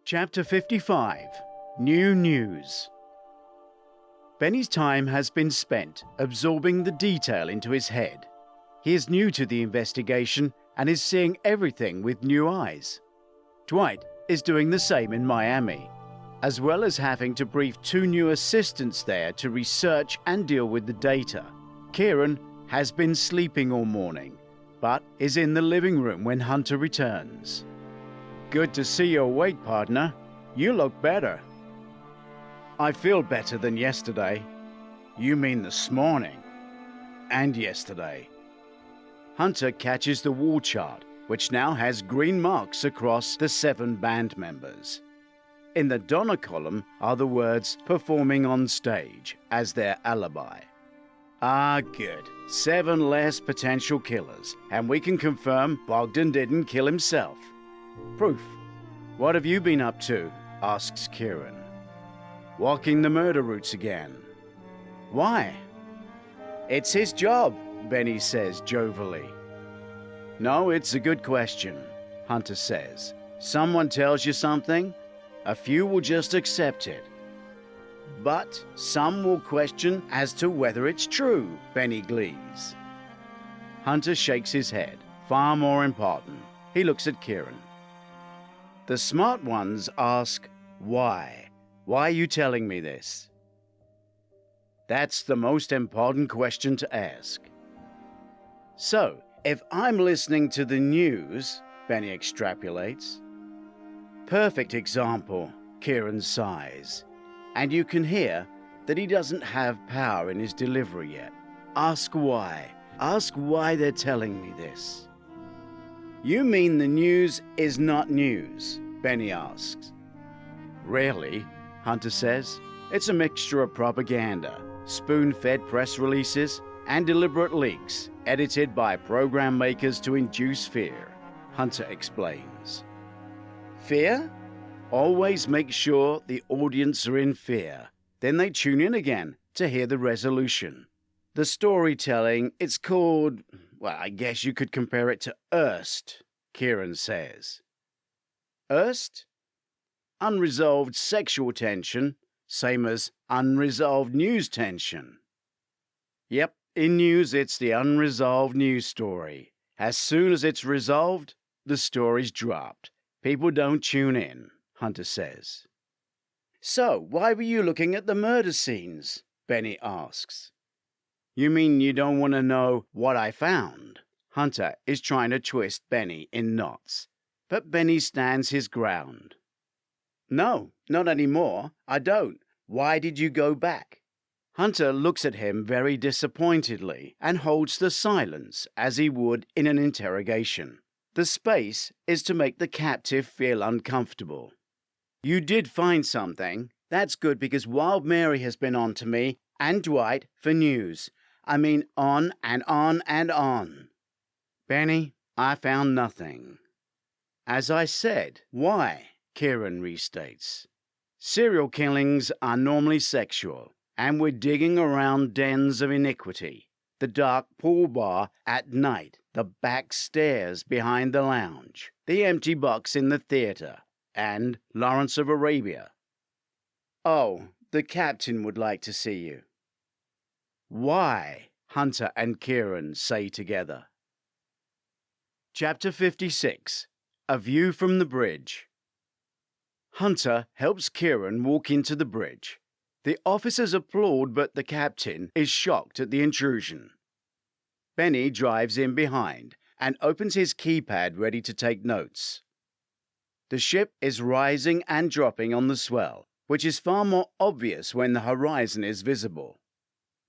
Chapter 55 New News. Benny's time has been spent absorbing the detail into his head. He is new to the investigation and is seeing everything with new eyes. Dwight is doing the same in Miami, as well as having to brief two new assistants there to research and deal with the data. Kieran has been sleeping all morning, but is in the living room when Hunter returns. Good to see you awake, partner. You look better. I feel better than yesterday. You mean this morning? And yesterday. Hunter catches the wall chart, which now has green marks across the 7 band members. In the Donna column are the words performing on stage as their alibi. Ah, good. 7 less potential killers, and we can confirm Bogdan didn't kill himself. Proof. What have you been up to? Asks Kieran. Walking the murder routes again. Why? It's his job, Benny says jovially. No, it's a good question, Hunter says. Someone tells you something, a few will just accept it. But some will question as to whether it's true, Benny glees. Hunter shakes his head. Far more important. He looks at Kieran. The smart ones ask, why? Why are you telling me this? That's the most important question to ask. So, if I'm listening to the news, Benny extrapolates. Perfect example, Kieran sighs. And you can hear that he doesn't have power in his delivery yet. Ask why. Ask why they're telling me this. You mean the news is not news? Benny asks. Rarely, Hunter says. It's a mixture of propaganda, spoon-fed press releases, and deliberate leaks, edited by program makers to induce fear, Hunter explains. Fear? Always make sure the audience are in fear. Then they tune in again to hear the resolution. The storytelling, it's called, well, I guess you could compare it to Erst, Kieran says. Erst? Unresolved sexual tension, same as unresolved news tension. Yep, in news it's the unresolved news story. As soon as it's resolved, the story's dropped. People don't tune in, Hunter says. So, why were you looking at the murder scenes? Benny asks. You mean you don't want to know what I found? Hunter is trying to twist Benny in knots, but Benny stands his ground. No, not anymore. I don't. Why did you go back? Hunter looks at him very disappointedly and holds the silence as he would in an interrogation. The space is to make the captive feel uncomfortable. You did find something. That's good because Wild Mary has been on to me and Dwight for news. I mean on and on and on. Benny, I found nothing. As I said, why? Kieran restates. Serial killings are normally sexual, and we're digging around dens of iniquity. The dark pool bar at night, the back stairs behind the lounge, the empty box in the theater, and Lawrence of Arabia. Oh, the captain would like to see you. Why? Hunter and Kieran say together. Chapter 56 A View from the Bridge. Hunter helps Kieran walk into the bridge. The officers applaud, but the captain is shocked at the intrusion. Benny drives in behind and opens his keypad ready to take notes. The ship is rising and dropping on the swell, which is far more obvious when the horizon is visible.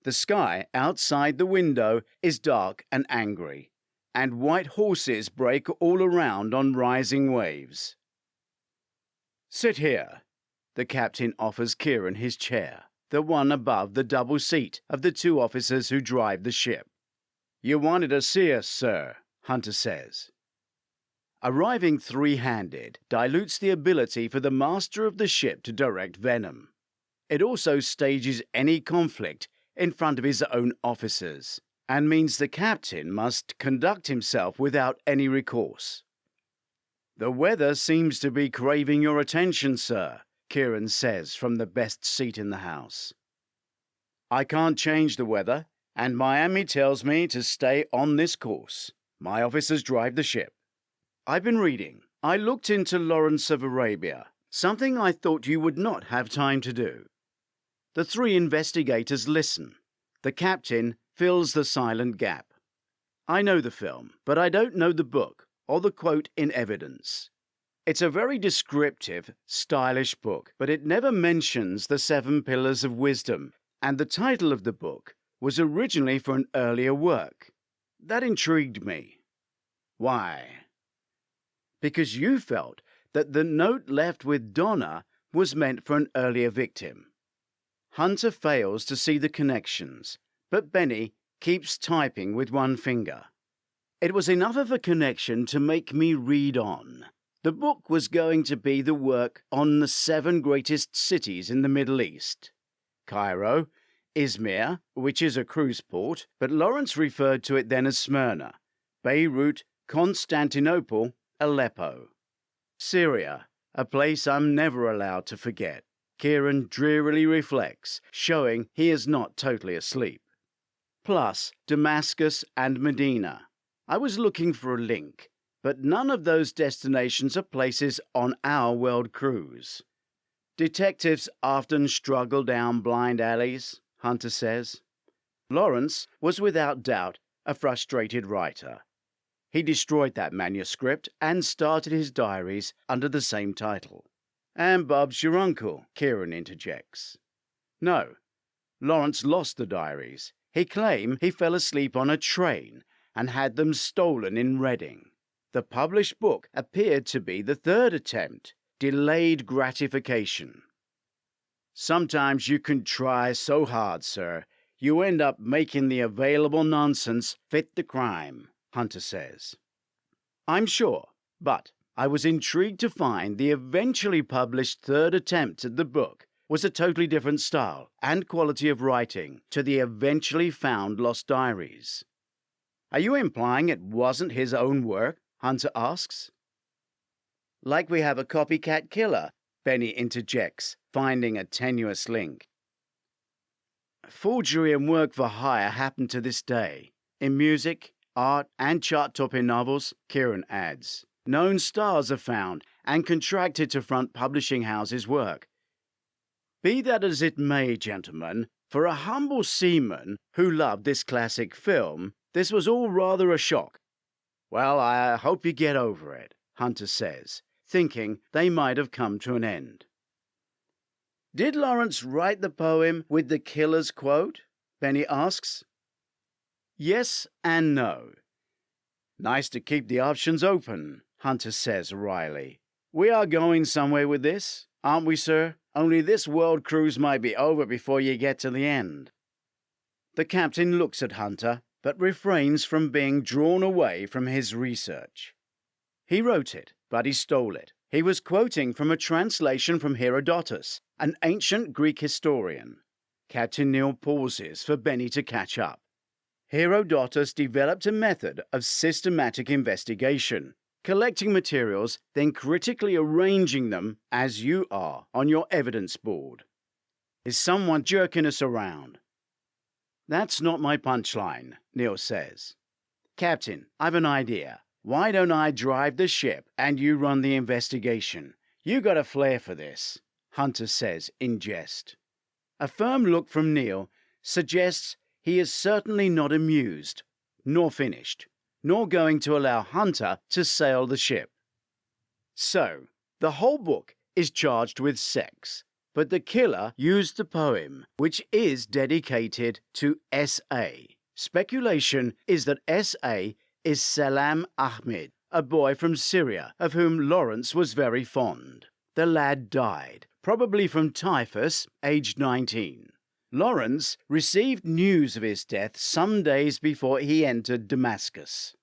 The sky outside the window is dark and angry, and white horses break all around on rising waves. Sit here. The captain offers Kieran his chair, the one above the double seat of the 2 officers who drive the ship. You wanted to see us, sir, Hunter says. Arriving 3-handed dilutes the ability for the master of the ship to direct venom. It also stages any conflict in front of his own officers, and means the captain must conduct himself without any recourse. The weather seems to be craving your attention, sir, Kieran says from the best seat in the house. I can't change the weather, and Miami tells me to stay on this course. My officers drive the ship. I've been reading. I looked into Lawrence of Arabia, something I thought you would not have time to do. The three investigators listen. The captain fills the silent gap. I know the film, but I don't know the book or the quote in evidence. It's a very descriptive, stylish book, but it never mentions the 7 Pillars of Wisdom, and the title of the book was originally for an earlier work. That intrigued me. Why? Because you felt that the note left with Donna was meant for an earlier victim. Hunter fails to see the connections, but Benny keeps typing with one finger. It was enough of a connection to make me read on. The book was going to be the work on the 7 greatest cities in the Middle East. Cairo, Izmir, which is a cruise port, but Lawrence referred to it then as Smyrna, Beirut, Constantinople, Aleppo. Syria, a place I'm never allowed to forget. Kieran drearily reflects, showing he is not totally asleep. Plus Damascus and Medina. I was looking for a link, but none of those destinations are places on our world cruise. Detectives often struggle down blind alleys, Hunter says. Lawrence was without doubt a frustrated writer. He destroyed that manuscript and started his diaries under the same title. And Bob's your uncle, Kieran interjects. No, Lawrence lost the diaries. He claimed he fell asleep on a train and had them stolen in Reading. The published book appeared to be the third attempt, delayed gratification. Sometimes you can try so hard, sir, you end up making the available nonsense fit the crime, Hunter says. I'm sure, but I was intrigued to find the eventually published third attempt at the book was a totally different style and quality of writing to the eventually found lost diaries. Are you implying it wasn't his own work? Hunter asks. Like we have a copycat killer, Benny interjects, finding a tenuous link. Forgery and work for hire happen to this day. In music, art, and chart-topping novels, Kieran adds. Known stars are found and contracted to front publishing houses' work. Be that as it may, gentlemen, for a humble seaman who loved this classic film, this was all rather a shock. Well, I hope you get over it, Hunter says, thinking they might have come to an end. Did Lawrence write the poem with the killer's quote? Benny asks. Yes and no. Nice to keep the options open, Hunter says wryly. We are going somewhere with this, aren't we, sir? Only this world cruise might be over before you get to the end. The captain looks at Hunter, but refrains from being drawn away from his research. He wrote it, but he stole it. He was quoting from a translation from Herodotus, an ancient Greek historian. Captain Neal pauses for Benny to catch up. Herodotus developed a method of systematic investigation, collecting materials, then critically arranging them as you are on your evidence board. Is someone jerking us around? That's not my punchline, Neal says. Captain, I've an idea. Why don't I drive the ship and you run the investigation? You got a flair for this, Hunter says in jest. A firm look from Neal suggests he is certainly not amused, nor finished, nor going to allow Hunter to sail the ship. So, the whole book is charged with sex, but the killer used the poem, which is dedicated to S.A. Speculation is that S.A. is Salam Ahmed, a boy from Syria of whom Lawrence was very fond. The lad died, probably from typhus, aged 19. Lawrence received news of his death some days before he entered Damascus.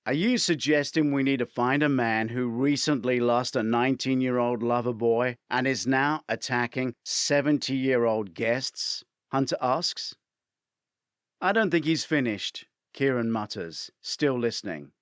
Are you suggesting we need to find a man who recently lost a 19-year-old lover boy and is now attacking 70-year-old guests? Hunter asks. I don't think he's finished, Kieran mutters, still listening.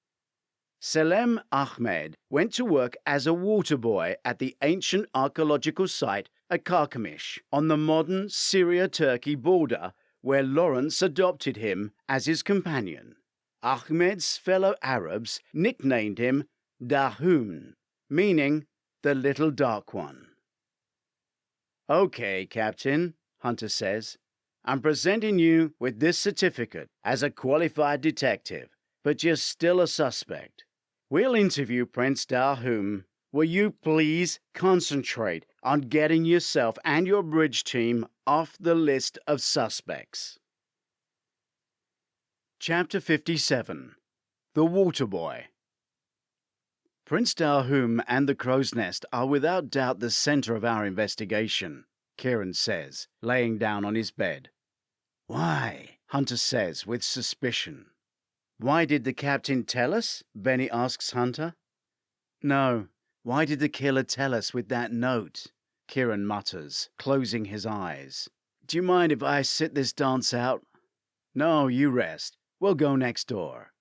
Selem Ahmed went to work as a water boy at the ancient archaeological site at Karkemish on the modern Syria-Turkey border, where Lawrence adopted him as his companion. Ahmed's fellow Arabs nicknamed him Dahun, meaning the Little Dark One. "Okay, Captain," Hunter says. "I'm presenting you with this certificate as a qualified detective, but you're still a suspect. We'll interview Prince Dahum. Will you please concentrate on getting yourself and your bridge team off the list of suspects?" Chapter 57. The Water Boy. Prince Dahum and the Crow's Nest are without doubt the center of our investigation, Kieran says, laying down on his bed. "Why?" Hunter says with suspicion. "Why did the captain tell us?" Benny asks Hunter. "No, why did the killer tell us with that note?" Kieran mutters, closing his eyes. "Do you mind if I sit this dance out?" "No, you rest. We'll go next door."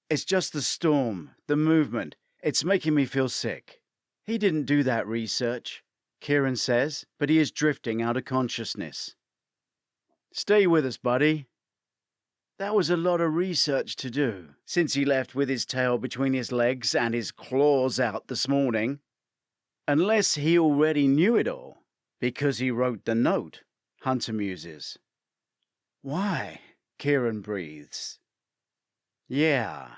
"It's just the storm, the movement. It's making me feel sick." "He didn't do that research," Kieran says, but he is drifting out of consciousness. "Stay with us, buddy." "That was a lot of research to do, since he left with his tail between his legs and his claws out this morning. Unless he already knew it all, because he wrote the note," Hunter muses. "Why?" Kieran breathes. "Yeah,"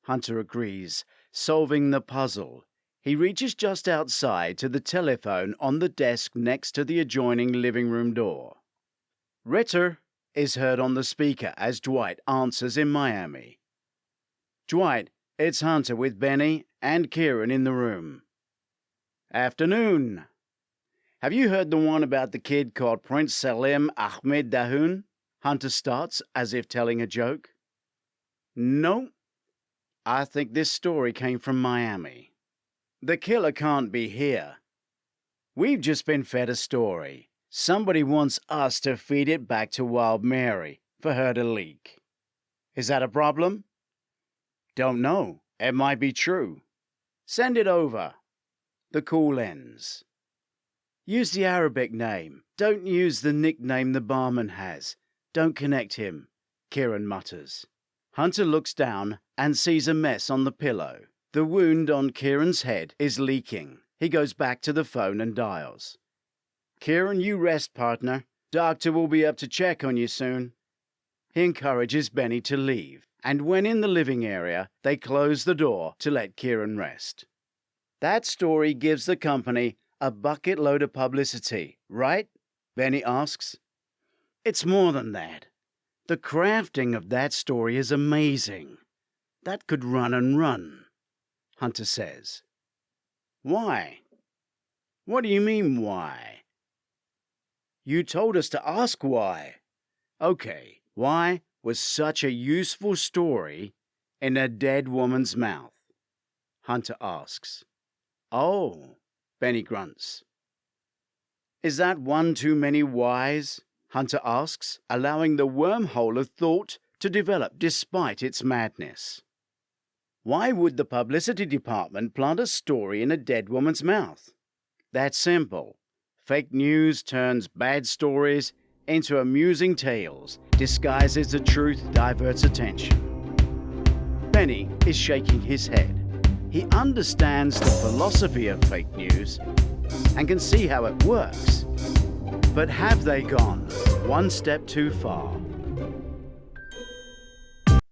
Hunter agrees, solving the puzzle. He reaches just outside to the telephone on the desk next to the adjoining living room door. "Ritter," is heard on the speaker as Dwight answers in Miami. "Dwight, it's Hunter with Benny and Kieran in the room." "Afternoon. Have you heard the one about the kid called Prince Salim Ahmed Dahun?" Hunter starts as if telling a joke. "No. I think this story came from Miami. The killer can't be here. We've just been fed a story. Somebody wants us to feed it back to Wild Mary for her to leak. Is that a problem?" "Don't know. It might be true." "Send it over." The call ends. "Use the Arabic name. Don't use the nickname the barman has. Don't connect him," Kieran mutters. Hunter looks down and sees a mess on the pillow. The wound on Kieran's head is leaking. He goes back to the phone and dials. "Kieran, you rest, partner. Doctor will be up to check on you soon." He encourages Benny to leave, and when in the living area, they close the door to let Kieran rest. "That story gives the company a bucket load of publicity, right?" Benny asks. "It's more than that. The crafting of that story is amazing. That could run and run," Hunter says. "Why?" "What do you mean, why?" "You told us to ask why." "Okay, why was such a useful story in a dead woman's mouth?" Hunter asks. "Oh," Benny grunts. "Is that one too many whys?" Hunter asks, allowing the wormhole of thought to develop despite its madness. "Why would the publicity department plant a story in a dead woman's mouth? That's simple. Fake news turns bad stories into amusing tales, disguises the truth, diverts attention." Benny is shaking his head. He understands the philosophy of fake news and can see how it works. But have they gone one step too far?